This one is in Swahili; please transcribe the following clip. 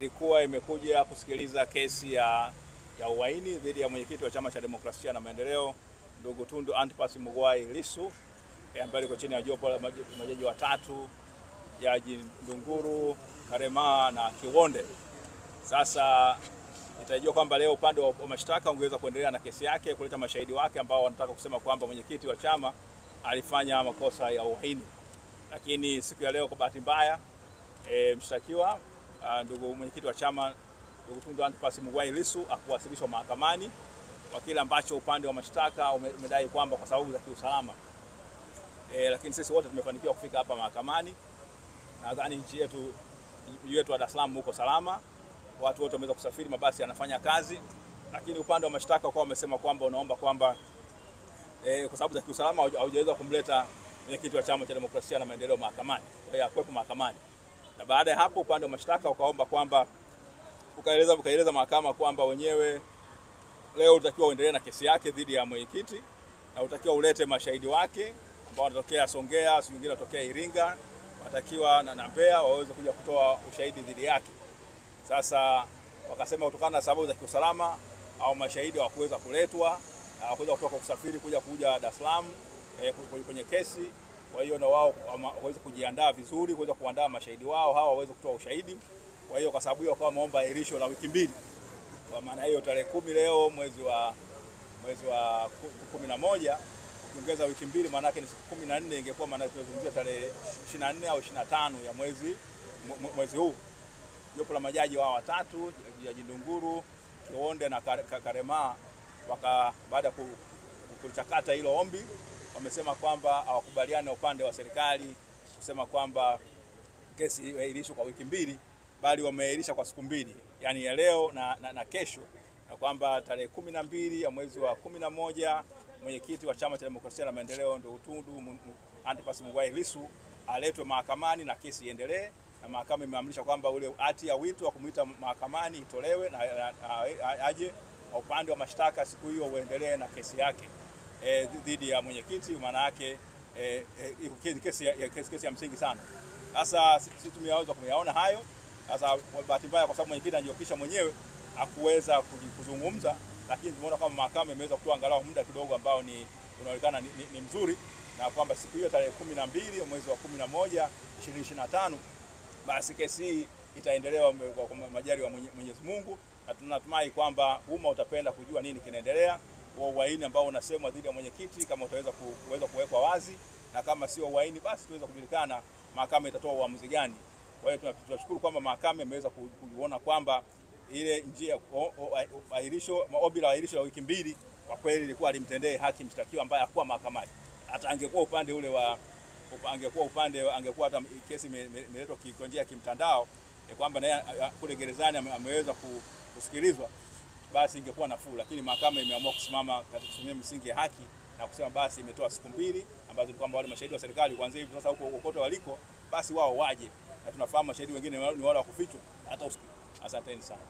Ilikuwa imekuja kusikiliza kesi ya uhaini dhidi ya mwenyekiti wa Chama cha Demokrasia na Maendeleo ndugu Tundu Antipas Mughwai Lissu ambaye liko chini ya jopo la majaji watatu, Jaji Ndunguru, Karema na Kiwonde. Sasa itajua kwamba leo upande wa mashtaka ungeweza kuendelea na kesi yake, kuleta mashahidi wake ambao wanataka kusema kwamba mwenyekiti wa chama alifanya makosa ya uhaini. Lakini siku ya leo kwa bahati mbaya mshtakiwa ndugu mwenyekiti wa chama ndugu Tundu Antipas Mughwai Lissu akuwasilishwa mahakamani kwa kile ambacho upande wa mashtaka umedai kwamba kwa sababu za kiusalama. Lakini sisi wote tumefanikiwa kufika hapa mahakamani. Nadhani nchi yetu wa Dar es Salaam huko salama. Watu wote wameweza kusafiri, mabasi yanafanya kazi. Lakini upande wa mashtaka kwa wamesema kwamba unaomba kwamba kwa sababu za kiusalama haujaweza kumleta mwenyekiti wa Chama cha Demokrasia na Maendeleo mahakamani. Kwa hiyo hakuwepo mahakamani. Na baada ya hapo upande wa mashtaka ukaomba kwamba ukaeleza mahakama kwamba wenyewe leo utakiwa uendelee na kesi yake dhidi ya mwenyekiti na utakiwa ulete mashahidi wake ambao wanatokea Songea, si wengine wanatokea Iringa, watakiwa na Mbeya waweze kuja kutoa ushahidi dhidi yake. Sasa wakasema kutokana na sababu za kiusalama au mashahidi hawakuweza kuletwa, hawakuweza kutoka kusafiri kuja Dar es Salaam kwenye kesi. Kwa hiyo na wao waweze kujiandaa vizuri, kuweza kuandaa mashahidi wao hawa waweze kutoa ushahidi. Kwa hiyo kwa sababu hiyo wakawa wameomba ahirisho la wiki mbili. Kwa maana hiyo tarehe 10 leo mwezi wa 11 ukiongeza wiki mbili maana yake ni siku 14, ingekuwa maana tunazungumzia tarehe 24 au 25 ya mwezi huu. Jopo la majaji wao watatu, Jaji Ndunguru, Kiwonde na Karema baada ya kuchakata hilo ombi wamesema kwamba hawakubaliana upande wa serikali kusema kwamba kesi iahirishwe kwa wiki mbili, bali wameahirisha kwa siku mbili, yani ya leo na kesho, na kwamba tarehe 12 ya mwezi wa 11 mwenyekiti wa Chama cha Demokrasia na Maendeleo ndio Tundu Antipas Mughwai Lissu aletwe mahakamani na kesi iendelee. Na mahakama imeamrisha kwamba ule hati ya wito wa kumuita mahakamani itolewe na aje upande wa mashtaka siku hiyo uendelee na kesi yake dhidi ya mwenyekiti. Maana yake kesi ya msingi sana. Sasa sisi tumeweza kuyaona hayo. Sasa bahati mbaya kwa sababu mwenyekiti anajiokisha mwenyewe hakuweza kuzungumza, lakini tumeona kama mahakama imeweza kutoa angalau muda kidogo ambao unaonekana ni mzuri, na kwamba siku hiyo tarehe 12 mwezi wa 11 2025 basi kesi hii itaendelewa kwa majali wa Mwenyezi Mungu, na tunatumai kwamba umma utapenda kujua nini kinaendelea. Kwa uhaini ambao unasemwa dhidi ya mwenyekiti kama utaweza kuwekwa wazi, na kama sio uhaini basi tuweza kujulikana mahakama itatoa uamuzi gani. Kwa hiyo tunashukuru kwamba mahakama imeweza kuona kwamba ile njia ombi la ahirisho la wiki mbili kwa kweli ilikuwa alimtendee haki mshtakiwa ambaye hakuwa mahakamani. Hata angekuwa upande ule angekuwa hata kesi imeletwa kwa njia ya kimtandao kwamba naye kule gerezani ameweza kusikilizwa, basi ingekuwa nafuu. Lakini mahakama imeamua kusimama katika kusimamia misingi ya haki na kusema basi imetoa siku mbili ambazo kwamba wale mashahidi wa serikali kuanzia hivi sasa huko kote waliko basi wao waje, na tunafahamu mashahidi wengine ni wale wa kufichwa hata usiku. Asanteni sana.